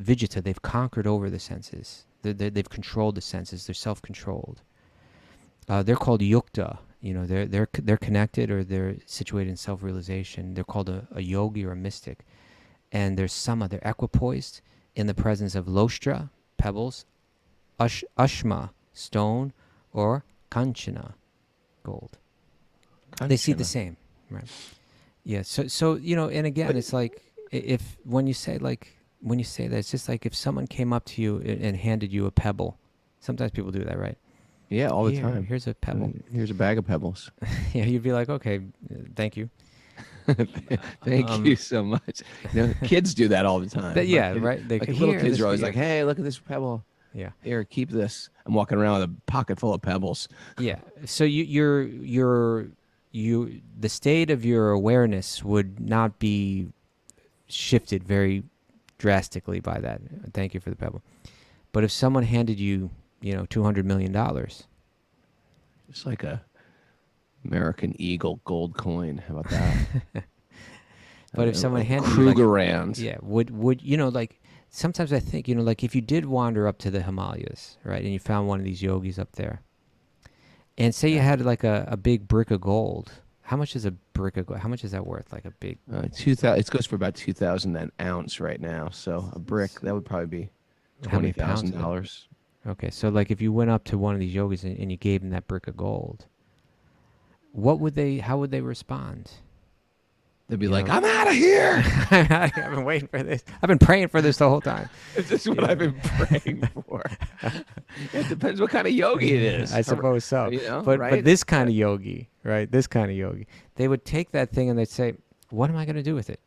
Vijita, they've conquered over the senses. They've controlled the senses. They're self-controlled. They're called yukta. They're connected, or they're situated in self-realization. They're called a yogi or a mystic. And there's sama, they're equipoised in the presence of lostra, pebbles, ashma, stone, or kanchana, gold. They see the same, right? Yeah. So and again, it's like when you say that, it's just like if someone came up to you and handed you a pebble. Sometimes people do that, right? Yeah, all the time. Here's a pebble. Here's a bag of pebbles. Yeah, you'd be like, okay, thank you. Thank you so much. Kids do that all the time. Right. Little kids are always like, "Hey, look at this pebble. Yeah. Here, keep this." I'm walking around with a pocket full of pebbles. Yeah. So the state of your awareness would not be shifted very drastically by that. Thank you for the pebble. But if someone handed you, $200 million, it's like a American Eagle gold coin. How about that? But if someone handed Krugerrand, you, would like sometimes I think like if you did wander up to the Himalayas, right, and you found one of these yogis up there, and say you had like a big brick of gold. How much is a brick of gold? How much is that worth? Like a big 2,000. It goes for about 2,000 an ounce right now. So a brick that would probably be $20,000. Okay, so like if you went up to one of these yogis and you gave them that brick of gold, how would they respond? They'd be like, "I'm out of here." I've been waiting for this. I've been praying for this the whole time. This is what I've been praying for. It depends what kind of yogi it is. I suppose so. Right? But this kind of yogi, right? This kind of yogi, they would take that thing and they'd say, "What am I going to do with it?"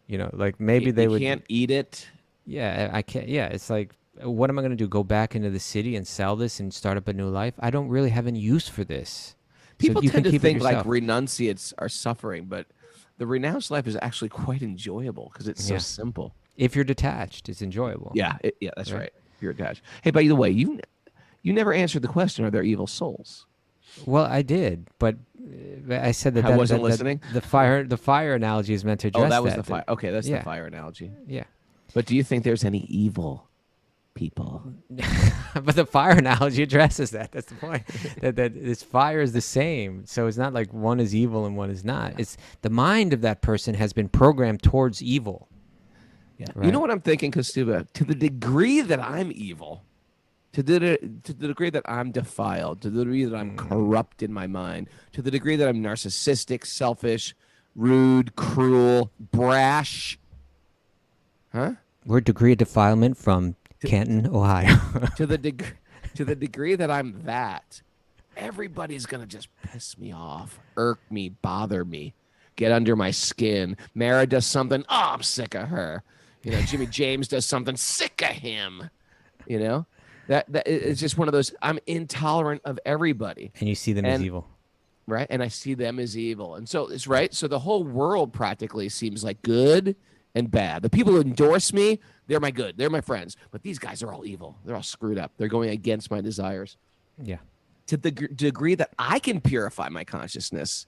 Like maybe they would. You can't eat it. Yeah, I can't. Yeah, it's like, what am I going to do? Go back into the city and sell this and start up a new life? I don't really have any use for this. People tend to think like yourself. renunciates are suffering, but the renounced life is actually quite enjoyable because it's so simple. If you're detached, it's enjoyable. Yeah, that's right. You're attached. Hey, by the way, you never answered the question: are there evil souls? Well, I did, but I said that I wasn't listening. The fire analogy is meant to address that. Oh, that was the fire. Okay, that's the fire analogy. Yeah. But do you think there's any evil people? But the fire analogy addresses that. That's the point. that this fire is the same. So it's not like one is evil and one is not. It's the mind of that person has been programmed towards evil. Yeah. Right? You know what I'm thinking, Kaustubha? To the degree that I'm evil, to the degree that I'm defiled, to the degree that I'm corrupt in my mind, to the degree that I'm narcissistic, selfish, rude, cruel, brash. Huh? We're degree of defilement from Canton, Ohio. to the degree that I'm that, everybody's gonna just piss me off, irk me, bother me, get under my skin. Mara does something, oh, I'm sick of her. Jimmy James does something, sick of him. That it's just one of those. I'm intolerant of everybody, and you see them as evil, right? And I see them as evil, and so it's right. So the whole world practically seems like good and bad. The people who endorse me, they're my good. They're my friends. But these guys are all evil. They're all screwed up. They're going against my desires. Yeah. To the degree that I can purify my consciousness,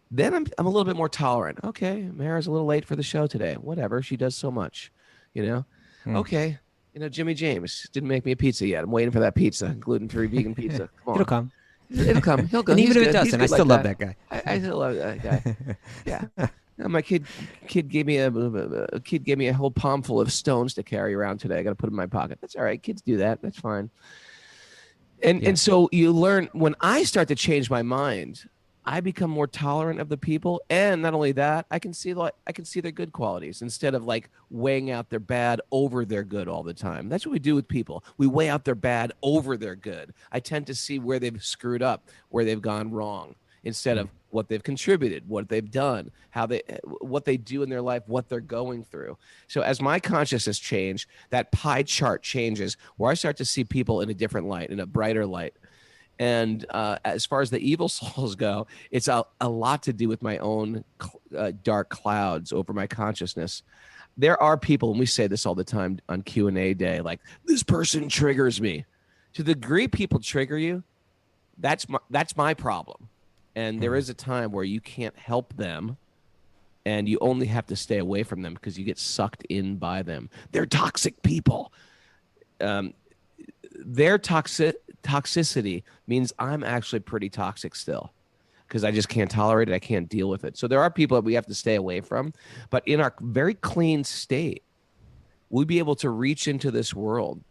then I'm a little bit more tolerant. Okay, Mara's a little late for the show today. Whatever. She does so much. Okay. Jimmy James didn't make me a pizza yet. I'm waiting for that pizza, gluten-free vegan pizza. Come on. It'll come. It'll come. He'll go. And even if it doesn't, I still love that guy. I still love that guy. Yeah. My kid gave me a whole palm full of stones to carry around today. I got to put them in my pocket. That's all right. Kids do that. That's fine. And so you learn, when I start to change my mind, I become more tolerant of the people, and not only that, I can see their good qualities instead of like weighing out their bad over their good all the time. That's what we do with people. We weigh out their bad over their good. I tend to see where they've screwed up, where they've gone wrong. instead of what they've contributed, what they've done, what they do in their life, what they're going through. So as my consciousness change, that pie chart changes, where I start to see people in a different light, in a brighter light. And as far as the evil souls go, it's a lot to do with my own dark clouds over my consciousness. There are people, and we say this all the time on Q&A day, like, this person triggers me. To the degree people trigger you, that's my problem. And there is a time where you can't help them, and you only have to stay away from them because you get sucked in by them. They're toxic people. Their toxicity means I'm actually pretty toxic still, because I just can't tolerate it. I can't deal with it. So there are people that we have to stay away from. But in our very clean state, we'll be able to reach into this world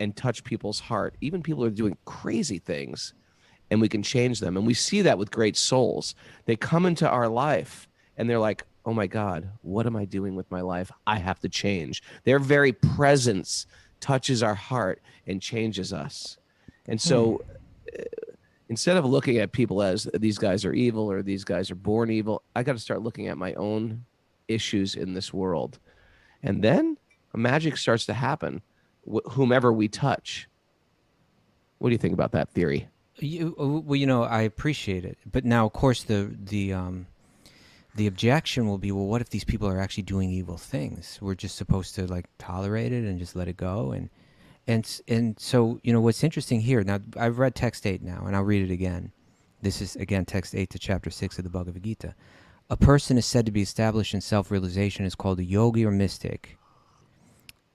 and touch people's heart, even people who are doing crazy things, and we can change them. And we see that with great souls. They come into our life and they're like, oh my God, what am I doing with my life? I have to change. Their very presence touches our heart and changes us. And so instead of looking at people as these guys are evil or these guys are born evil, I got to start looking at my own issues in this world. And then magic starts to happen, whomever we touch. What do you think about that theory? Well, I appreciate it, but now, of course, the objection will be, well, what if these people are actually doing evil things? We're just supposed to like tolerate it and just let it go, and so what's interesting here. Now, I've read text 8 now, and I'll read it again. This is again text 8 to chapter 6 of the Bhagavad Gita. A person is said to be established in self-realization is called a yogi or mystic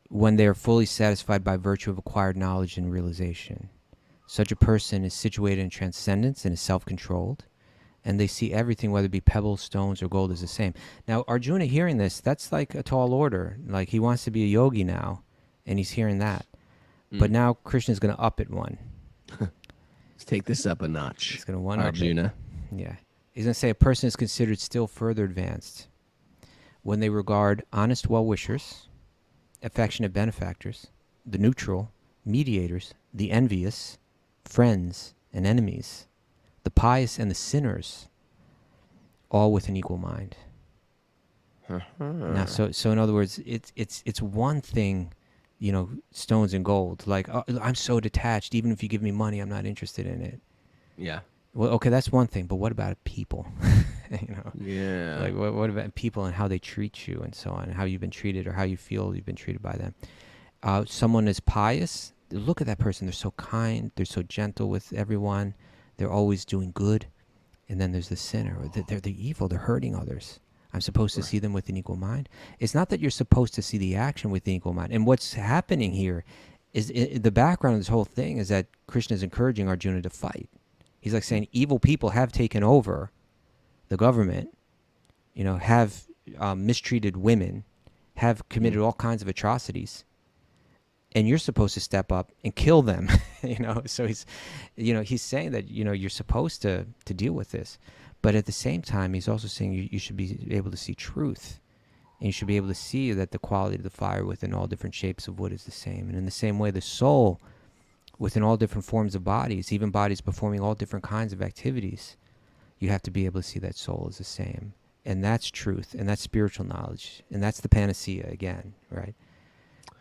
when they are fully satisfied by virtue of acquired knowledge and realization. Such a person is situated in transcendence and is self-controlled, and they see everything, whether it be pebbles, stones, or gold, as the same. Now, Arjuna hearing this, that's like a tall order. Like, he wants to be a yogi now, and he's hearing that. But now Krishna's going to up it one. Let's take this up a notch. He's going to one-up Arjuna. Yeah. He's going to say a person is considered still further advanced when they regard honest well-wishers, affectionate benefactors, the neutral, mediators, the envious, friends and enemies, the pious and the sinners, all with an equal mind. Now, so in other words, it's one thing, stones and gold. Like, oh, I'm so detached. Even if you give me money, I'm not interested in it. Yeah. Well, okay, that's one thing. But what about people? Yeah. Like, what about people and how they treat you and so on, and how you've been treated or how you feel you've been treated by them? Someone is pious. Look at that person. They're so kind. They're so gentle with everyone. They're always doing good. And then there's the sinner. They're the evil. They're hurting others. I'm supposed to see them with an equal mind. It's not that you're supposed to see the action with an equal mind. And what's happening here is the background of this whole thing is that Krishna is encouraging Arjuna to fight. He's like saying evil people have taken over the government, have mistreated women, have committed all kinds of atrocities. And you're supposed to step up and kill them, So he's saying that you're supposed to deal with this, but at the same time, he's also saying you should be able to see truth, and you should be able to see that the quality of the fire within all different shapes of wood is the same, and in the same way, the soul within all different forms of bodies, even bodies performing all different kinds of activities, you have to be able to see that soul is the same, and that's truth, and that's spiritual knowledge, and that's the panacea again, right?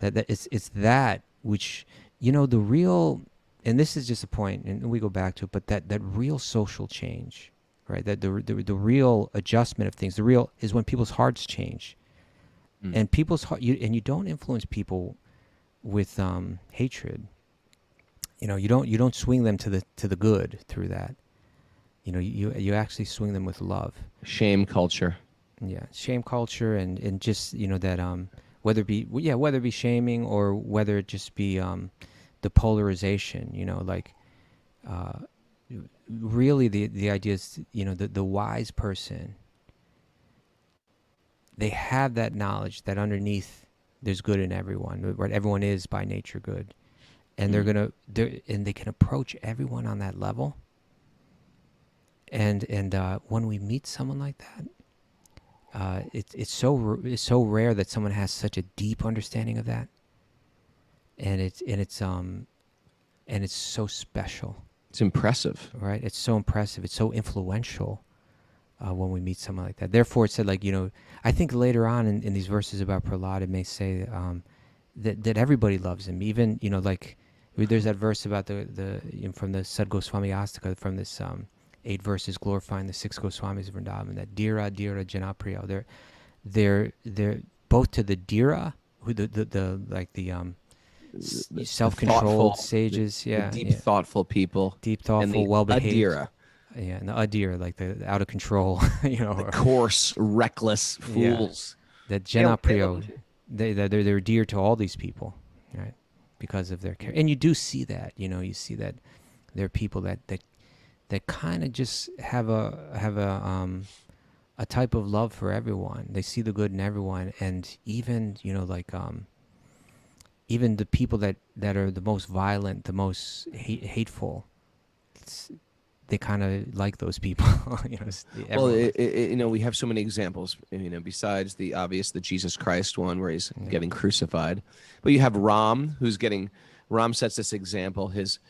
That it's that which, the real, and this is just a point, and we go back to it, but that real social change, right? That the real adjustment of things, the real is when people's hearts change, and people's heart, you don't influence people with hatred. You don't swing them to the good through that. You actually swing them with love. Shame culture. Yeah, shame culture, and just that whether it be shaming or whether it just be the polarization, really the idea is, the wise person, they have that knowledge that underneath there's good in everyone, right? Everyone is by nature good, and they can approach everyone on that level. And when we meet someone like that, it's so rare that someone has such a deep understanding of that, and it's so special. It's impressive. right? It's so impressive. It's so influential when we meet someone like that. Therefore, it said, like, I think later on in these verses about Prahlad, it may say that everybody loves him. Even, like, there's that verse about from the Sad Goswami Astika, from this 8 verses glorifying the 6 Goswamis of Vrindavan, that Dira, Dira, Janapriya. They're both to the Dira, who the self-controlled thoughtful, sages, the yeah, deep, thoughtful people, deep, and thoughtful, the well-behaved, adira, yeah, and the adir, like the out of control, the coarse, reckless yeah, fools. that They don't pay Janapriyo, attention. they're dear to all these people, right? Because of their care, and you do see that, you see that there are people that kind of just have a type of love for everyone. They see the good in everyone, and even even the people that are the most violent, the most hateful, they kind of like those people. Well, Everyone. we have so many examples, besides the obvious, the Jesus Christ one where he's getting crucified. But you have Ram, Ram sets this example. He's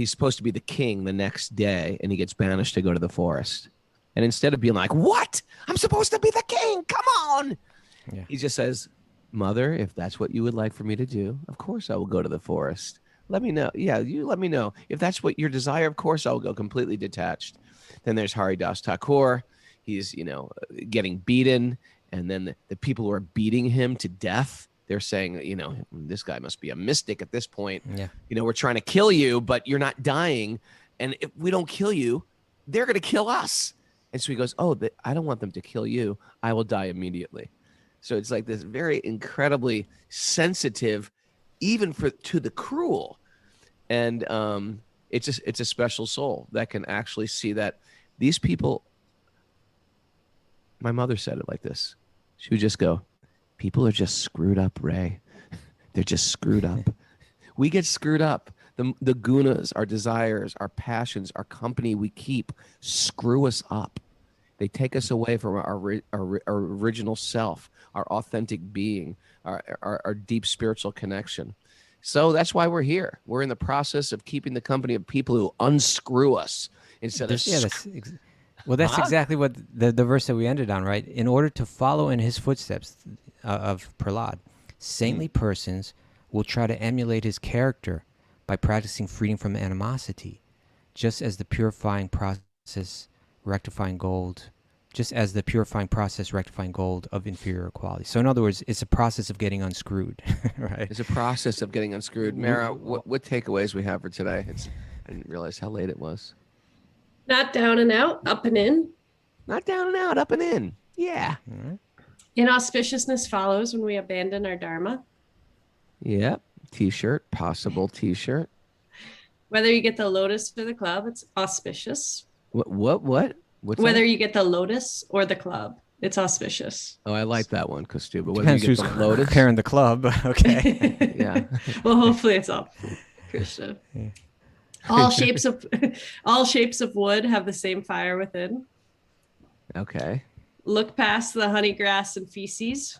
supposed to be the king the next day, and he gets banished to go to the forest. And instead of being like, what? I'm supposed to be the king. Come on. Yeah. He just says, Mother, if that's what you would like for me to do, of course I will go to the forest. Let me know. Yeah, you let me know. If that's what your desire, of course I will go completely detached. Then there's Haridas Thakur. He's, getting beaten. And then the people who are beating him to death, they're saying, this guy must be a mystic at this point. Yeah. We're trying to kill you, but you're not dying. And if we don't kill you, they're going to kill us. And so he goes, I don't want them to kill you. I will die immediately. So it's like this very incredibly sensitive, even to the cruel. And it's a special soul that can actually see that these people, my mother said it like this. She would just go, people are just screwed up, Ray. They're just screwed up. We get screwed up. The gunas, our desires, our passions, our company we keep, screw us up. They take us away from our original self, our authentic being, our deep spiritual connection. So that's why we're here. We're in the process of keeping the company of people who unscrew us instead of that's exactly what the verse that we ended on, right? In order to follow in his footsteps of Prahlad, saintly persons will try to emulate his character by practicing freedom from animosity, just as the purifying process rectifying gold of inferior quality. So in other words, it's a process of getting unscrewed, right? It's a process of getting unscrewed. Mara, what takeaways we have for today? I didn't realize how late it was. Not down and out, up and in. Not down and out, up and in. Yeah. All right. Inauspiciousness follows when we abandon our dharma. Yep. T-shirt, possible T-shirt. Whether you get the lotus or the club, it's auspicious. What? What's Whether that? you get the lotus or the club, it's auspicious. Oh, I like that one, Kaustubha. Whether Depends you get who's the lotus. carrying the club. Okay. Yeah. Well, hopefully it's all Krishna. Yeah. All shapes of wood have the same fire within. Okay. Look past the honey, grass, and feces.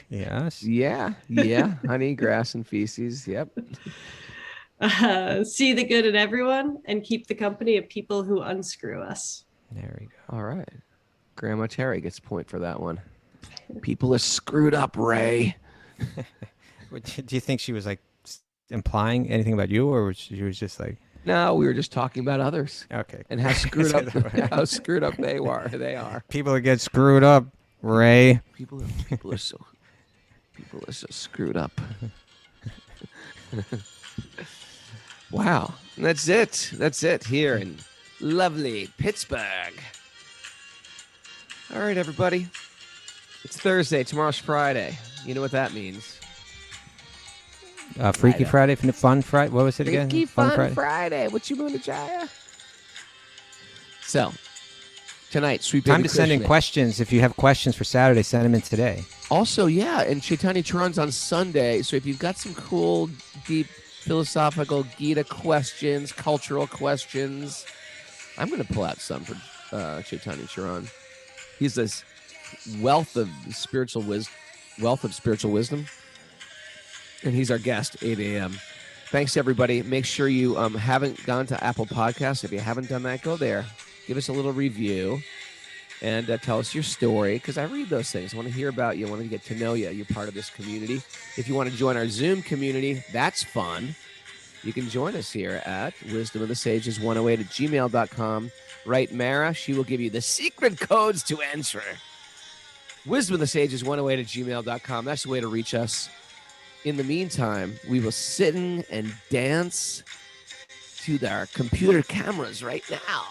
Yes. Yeah. Honey, grass, and feces. Yep. See the good in everyone and keep the company of people who unscrew us. There we go. All right. Grandma Terry gets a point for that one. People are screwed up, Ray. Do you think she was like implying anything about you, or she was just like? No, we were just talking about others. Okay. And how screwed up they are. People that get screwed up, Ray. People are so screwed up. Wow. And that's it here in lovely Pittsburgh. All right, everybody. It's Thursday. Tomorrow's Friday. You know what that means. Freaky Friday, Fun Friday. What was it again? Freaky Fun Friday. What you doing, Jaya? So, tonight, Sweet Baby Time to send in Krishna. questions. If you have questions for Saturday, send them in today. Also, yeah, and Chaitanya Charan's on Sunday. So if you've got some cool, deep, philosophical Gita questions, cultural questions, I'm going to pull out some for Chaitanya Charan. He's this wealth of spiritual wisdom, and he's our guest 8 a.m. Thanks, everybody. Make sure you haven't gone to Apple Podcasts. If you haven't done that, go there. Give us a little review and tell us your story, because I read those things. I want to hear about you. I want to get to know you. You're part of this community. If you want to join our Zoom community, that's fun. You can join us here at wisdomofthesages108@gmail.com. Write Mara. She will give you the secret codes to enter. Wisdomofthesages108@gmail.com. That's the way to reach us. In the meantime, we will sing and dance to our computer cameras right now.